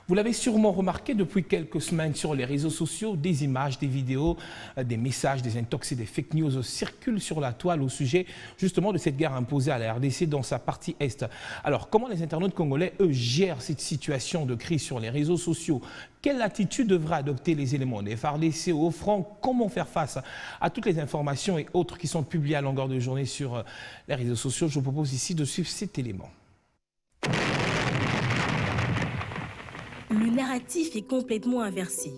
Vous l'avez sûrement remarqué depuis quelques semaines sur les réseaux sociaux, des images, des vidéos, des messages, des intox et des fake news circulent sur la toile au sujet justement de cette guerre imposée à la RDC dans sa partie Est. Alors, comment les internautes congolais, eux, gèrent cette situation de crise sur les réseaux sociaux? Quelle attitude devraient adopter les éléments des FARDC au front? Comment faire face à toutes les informations et autres qui sont publiées à longueur de journée sur les réseaux sociaux? Je vous propose ici de suivre cet élément. Le narratif est complètement inversé.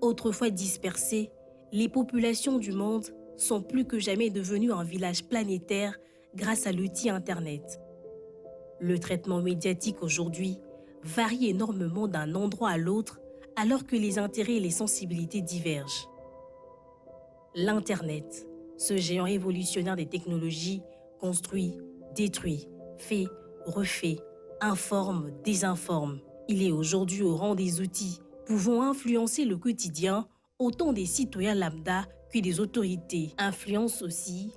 Autrefois dispersées, les populations du monde sont plus que jamais devenues un village planétaire grâce à l'outil Internet. Le traitement médiatique aujourd'hui varie énormément d'un endroit à l'autre alors que les intérêts et les sensibilités divergent. L'Internet, ce géant révolutionnaire des technologies, construit, détruit, fait, refait, informe, désinforme. Il est aujourd'hui au rang des outils pouvant influencer le quotidien autant des citoyens lambda que des autorités. Influence aussi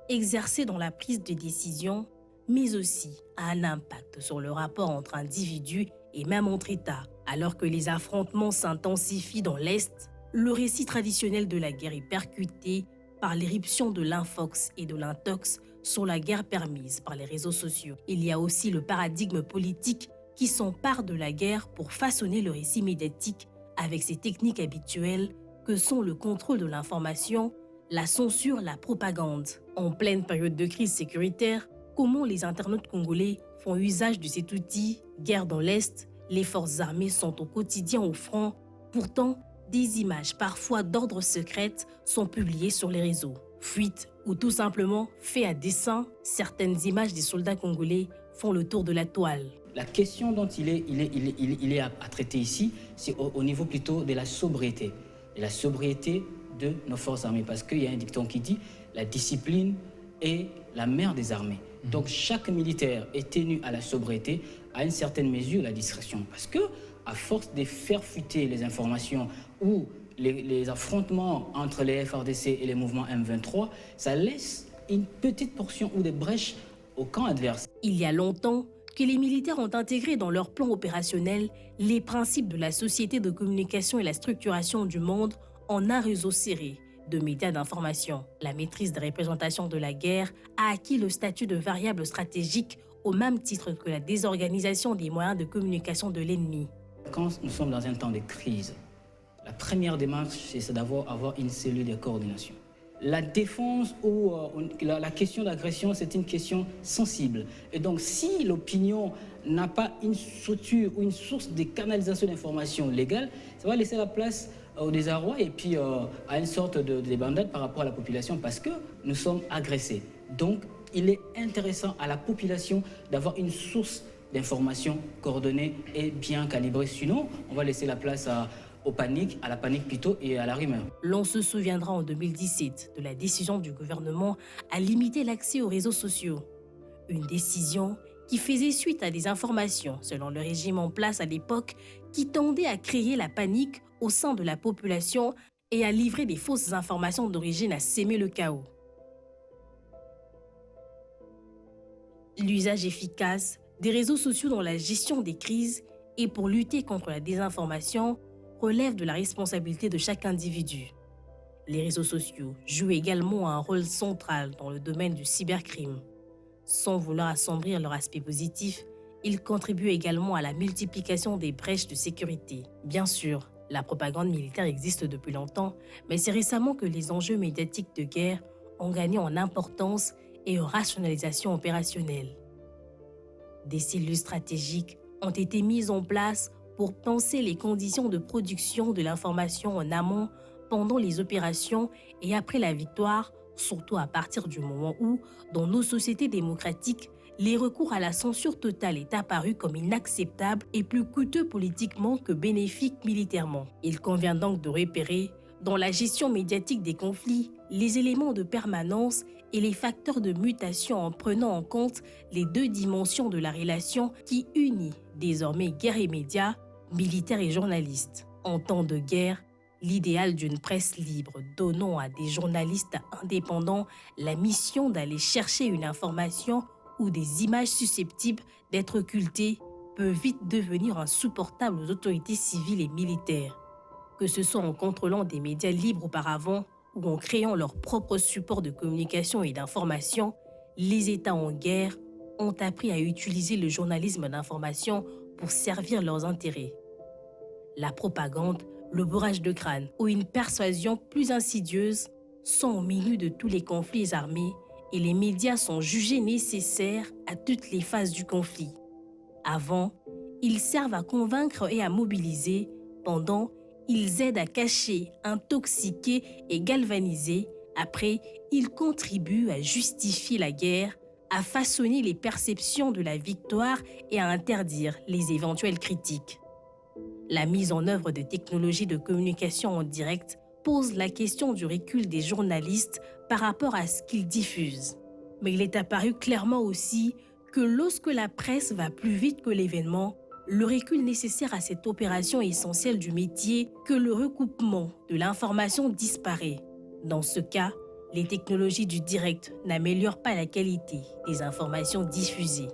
exercée dans la prise de décision, mais aussi a un impact sur le rapport entre individus et même entre États. Alors que les affrontements s'intensifient dans l'Est, le récit traditionnel de la guerre est percuté par l'éruption de l'infox et de l'intox sur la guerre permise par les réseaux sociaux. Il y a aussi le paradigme politique qui s'empare de la guerre pour façonner le récit médiatique avec ses techniques habituelles que sont le contrôle de l'information, la censure, la propagande. En pleine période de crise sécuritaire, comment les internautes congolais font usage de cet outil? Guerre dans l'Est, les forces armées sont au quotidien au front. Pourtant, des images parfois d'ordre secret sont publiées sur les réseaux. Fuite ou tout simplement fait à dessein, certaines images des soldats congolais font le tour de la toile. La question dont il est à traiter ici, c'est au niveau plutôt de la sobriété. Et la sobriété de nos forces armées. Parce qu'il y a un dicton qui dit « la discipline est la mère des armées ». Donc chaque militaire est tenu à la sobriété, à une certaine mesure la discrétion. Parce que à force de faire fuiter les informations ou les affrontements entre les FARDC et les mouvements M23, ça laisse une petite portion ou des brèches au camp adverse. Il y a longtemps que les militaires ont intégré dans leur plan opérationnel les principes de la société de communication et la structuration du monde en un réseau serré de médias d'information. La maîtrise des représentations de la guerre a acquis le statut de variable stratégique au même titre que la désorganisation des moyens de communication de l'ennemi. Quand nous sommes dans un temps de crise, la première démarche, c'est d'avoir une cellule de coordination. La défense ou la question d'agression, c'est une question sensible. Et donc, si l'opinion n'a pas une structure ou une source de canalisation d'informations légale, ça va laisser la place au désarroi et puis à une sorte de débandade par rapport à la population parce que nous sommes agressés. Donc, il est intéressant à la population d'avoir une source d'informations coordonnée et bien calibrée. Sinon, on va laisser la place à la panique plutôt et à la rumeur. L'on se souviendra en 2017 de la décision du gouvernement à limiter l'accès aux réseaux sociaux. Une décision qui faisait suite à des informations, selon le régime en place à l'époque, qui tendait à créer la panique au sein de la population et à livrer des fausses informations d'origine à s'aimer le chaos. L'usage efficace des réseaux sociaux dans la gestion des crises et pour lutter contre la désinformation relève de la responsabilité de chaque individu. Les réseaux sociaux jouent également un rôle central dans le domaine du cybercrime. Sans vouloir assombrir leur aspect positif, ils contribuent également à la multiplication des brèches de sécurité. Bien sûr, la propagande militaire existe depuis longtemps, mais c'est récemment que les enjeux médiatiques de guerre ont gagné en importance et en rationalisation opérationnelle. Des cellules stratégiques ont été mises en place pour penser les conditions de production de l'information en amont, pendant les opérations et après la victoire, surtout à partir du moment où, dans nos sociétés démocratiques, les recours à la censure totale est apparu comme inacceptable et plus coûteux politiquement que bénéfique militairement. Il convient donc de repérer, dans la gestion médiatique des conflits, les éléments de permanence et les facteurs de mutation en prenant en compte les deux dimensions de la relation qui unit désormais guerre et médias, militaires et journalistes. En temps de guerre, l'idéal d'une presse libre donnant à des journalistes indépendants la mission d'aller chercher une information ou des images susceptibles d'être occultées peut peut vite devenir insupportable aux autorités civiles et militaires. Que ce soit en contrôlant des médias libres auparavant ou en créant leurs propres supports de communication et d'information, les États en guerre ont appris à utiliser le journalisme d'information pour servir leurs intérêts. La propagande, le bourrage de crâne ou une persuasion plus insidieuse sont au milieu de tous les conflits armés et les médias sont jugés nécessaires à toutes les phases du conflit. Avant, ils servent à convaincre et à mobiliser. Pendant, ils aident à cacher, intoxiquer et galvaniser. Après, ils contribuent à justifier la guerre, à façonner les perceptions de la victoire et à interdire les éventuelles critiques. La mise en œuvre de technologies de communication en direct pose la question du recul des journalistes par rapport à ce qu'ils diffusent. Mais il est apparu clairement aussi que lorsque la presse va plus vite que l'événement, le recul nécessaire à cette opération essentielle du métier que le recoupement de l'information disparaît. Dans ce cas, les technologies du direct n'améliorent pas la qualité des informations diffusées.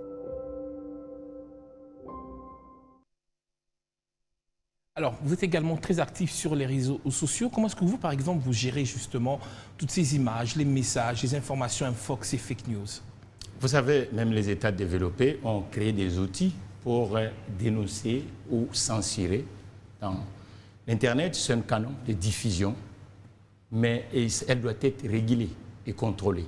Alors, vous êtes également très actif sur les réseaux sociaux. Comment est-ce que vous, par exemple, vous gérez justement toutes ces images, les messages, les informations infox et fake news? Vous savez, même les États développés ont créé des outils pour dénoncer ou censurer. L'Internet, c'est un canon de diffusion, mais elle doit être régulée et contrôlée.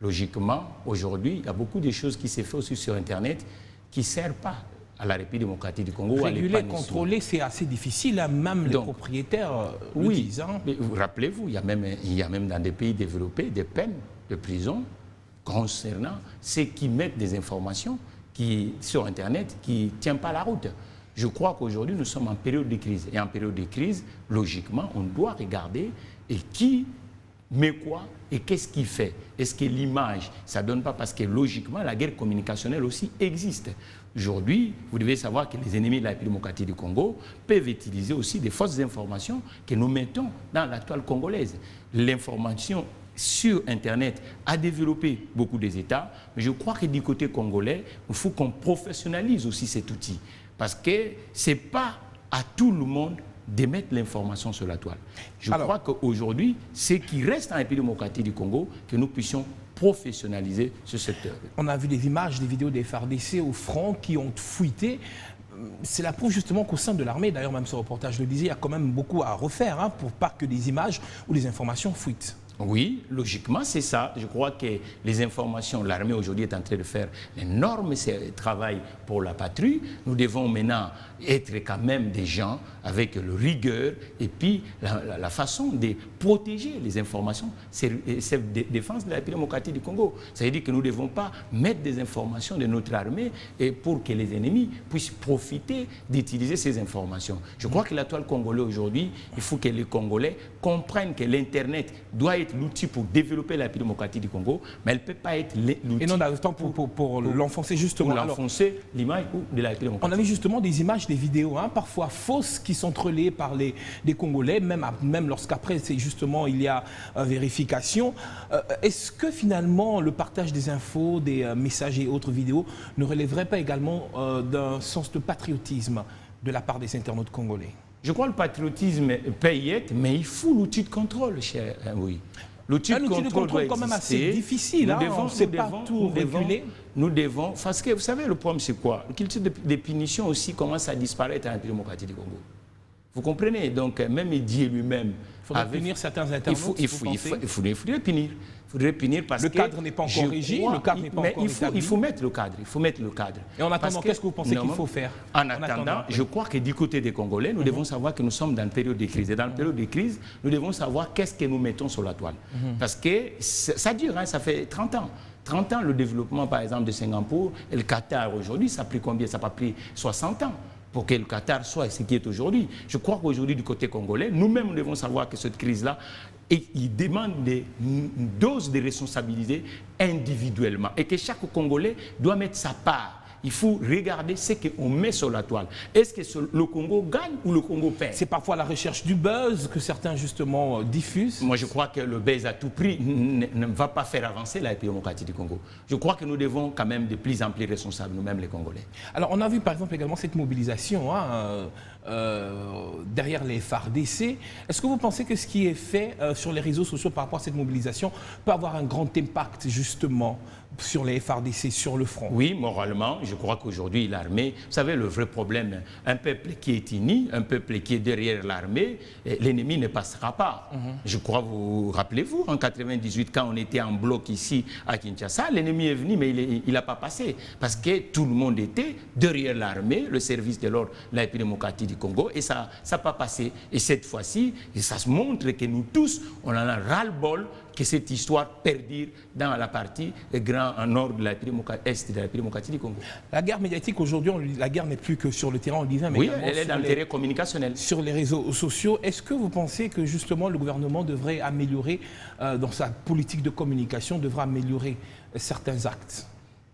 Logiquement, aujourd'hui, il y a beaucoup de choses qui se font aussi sur Internet qui ne servent pas à la République démocratique du Congo. Réguler, contrôler, c'est assez difficile, hein. Même les propriétaires le disent. Hein. Mais rappelez-vous, il y a même dans des pays développés des peines de prison concernant ceux qui mettent des informations sur Internet qui ne tiennent pas la route. Je crois qu'aujourd'hui, nous sommes en période de crise. Et en période de crise, logiquement, on doit regarder et qui met quoi et qu'est-ce qu'il fait. Est-ce que l'image, ça ne donne pas parce que logiquement, la guerre communicationnelle aussi existe. Aujourd'hui, vous devez savoir que les ennemis de la République démocratique du Congo peuvent utiliser aussi des fausses informations que nous mettons dans la toile congolaise. L'information sur Internet a développé beaucoup des États, mais je crois que du côté congolais, il faut qu'on professionnalise aussi cet outil. Parce que ce n'est pas à tout le monde de mettre l'information sur la toile. Je crois qu'aujourd'hui, ce qui reste en République démocratique du Congo, que nous puissions professionnaliser ce secteur. On a vu des images, des vidéos des FARDC au front qui ont fuité. C'est la preuve justement qu'au sein de l'armée, d'ailleurs même ce reportage le disait, il y a quand même beaucoup à refaire hein, pour pas que des images ou des informations fuitent. Oui, logiquement, c'est ça. Je crois que les informations, l'armée aujourd'hui est en train de faire un énorme travail pour la patrie. Nous devons maintenant être quand même des gens avec le rigueur et puis la façon de protéger les informations. C'est la défense de la République démocratique du Congo. Ça veut dire que nous ne devons pas mettre des informations de notre armée et pour que les ennemis puissent profiter d'utiliser ces informations. Je crois que la toile congolaise aujourd'hui, il faut que les Congolais comprennent que l'Internet doit être l'outil pour développer la République démocratique du Congo, mais elle ne peut pas être l'outil. Et non, pour l'enfoncer justement. Pour l'enfoncer l'image de la République démocratique. On a vu justement des images, des vidéos, hein, parfois fausses, qui sont relayées par des Congolais, même lorsqu'après, justement, il y a vérification. Est-ce que finalement, le partage des infos, des messages et autres vidéos ne relèverait pas également d'un sens de patriotisme de la part des internautes congolais? Je crois que le patriotisme peut y être, mais il faut l'outil de contrôle, cher. Oui. L'outil de contrôle doit quand même assez difficile. On ne sait pas tout réguler. Nous devons, parce que vous savez, le problème c'est quoi? La culture des punitions aussi commence à disparaître en République démocratique du Congo. Vous comprenez? Donc, même Dieu lui-même... Il faudrait punir certains internautes. Il faudrait punir. Il faudrait punir parce que... Le cadre n'est pas encore régi, le cadre n'est pas encore établi. Il faut mettre le cadre, il faut mettre le cadre. Et en attendant, qu'est-ce que vous pensez qu'il faut faire? En attendant, je crois que du côté des Congolais, nous devons savoir que nous sommes dans une période de crise. Et dans une période de crise, nous devons savoir qu'est-ce que nous mettons sur la toile. Parce que ça dure, hein, ça fait 30 ans. 30 ans, le développement, par exemple, de Singapour et le Qatar aujourd'hui, ça a pris combien? Ça n'a pas pris 60 ans pour que le Qatar soit ce qui est aujourd'hui. Je crois qu'aujourd'hui, du côté congolais, nous-mêmes, nous devons savoir que cette crise-là, il demande une dose de responsabilité individuellement et que chaque Congolais doit mettre sa part. il faut regarder ce qu'on met sur la toile. Est-ce que le Congo gagne ou le Congo perd? C'est parfois la recherche du buzz que certains justement diffusent. Moi, je crois que le buzz à tout prix ne va pas faire avancer la République démocratique du Congo. Je crois que nous devons quand même de plus en plus responsables, nous-mêmes les Congolais. Alors, on a vu par exemple également cette mobilisation derrière les FARDC. Est-ce que vous pensez que ce qui est fait sur les réseaux sociaux par rapport à cette mobilisation peut avoir un grand impact justement sur les FARDC, sur le front? Oui, moralement, je crois qu'aujourd'hui l'armée, vous savez le vrai problème, un peuple qui est uni, un peuple qui est derrière l'armée, l'ennemi ne passera pas. Je crois, vous rappelez-vous, en 98, quand on était en bloc ici à Kinshasa, l'ennemi est venu mais il n'a pas passé parce que tout le monde était derrière l'armée, le service de l'ordre, la République démocratique du Congo, et ça n'a pas passé. Et cette fois-ci, ça se montre que nous tous, on en a ras-le-bol que cette histoire perdure dans la partie grand nord de la Est de la République démocratique du Congo. La guerre médiatique aujourd'hui, la guerre n'est plus que sur le terrain, on le disait, mais oui, également elle est dans le terrain communicationnel. Sur les réseaux sociaux. Est-ce que vous pensez que justement le gouvernement devrait améliorer, dans sa politique de communication, devrait améliorer certains actes?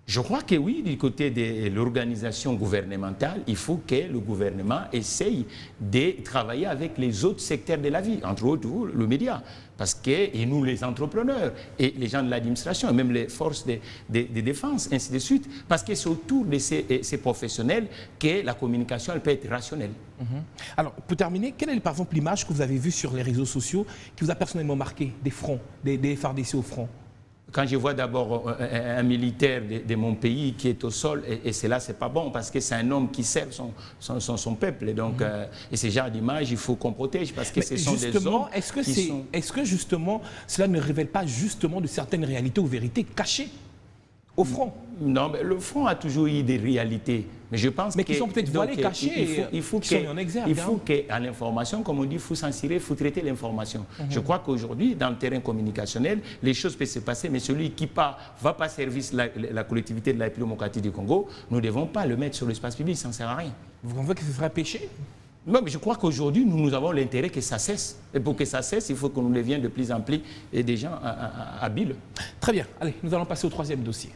Je crois que oui, du côté de l'organisation gouvernementale, il faut que le gouvernement essaye de travailler avec les autres secteurs de la vie, entre autres le média, parce que, et nous les entrepreneurs, et les gens de l'administration, et même les forces de défense, ainsi de suite, parce que c'est autour de ces professionnels que la communication elle peut être rationnelle. Alors, pour terminer, quelle est par exemple l'image que vous avez vue sur les réseaux sociaux qui vous a personnellement marqué des fronts, des FARDC au front? Quand je vois d'abord un militaire de mon pays qui est au sol, et cela, c'est pas bon, parce que c'est un homme qui sert son peuple. Et, donc, et ce genre d'image, il faut qu'on protège, parce que ce sont des hommes Est-ce que justement, cela ne révèle pas justement de certaines réalités ou vérités cachées au front? Non, mais le front a toujours eu des réalités. Mais je pense qui sont peut-être voilées, cachées, il faut qu'à l'information, comme on dit, il faut censurer, il faut traiter l'information. Je crois qu'aujourd'hui, dans le terrain communicationnel, les choses peuvent se passer, mais celui qui va pas servir la collectivité de la République démocratique du Congo, nous ne devons pas le mettre sur l'espace public, ça ne sert à rien. Vous pensez que ce serait péché? Non, mais je crois qu'aujourd'hui, nous avons l'intérêt que ça cesse. Et pour que ça cesse, il faut qu'on nous devienne de plus en plus des gens habiles. Très bien. Allez, nous allons passer au troisième dossier.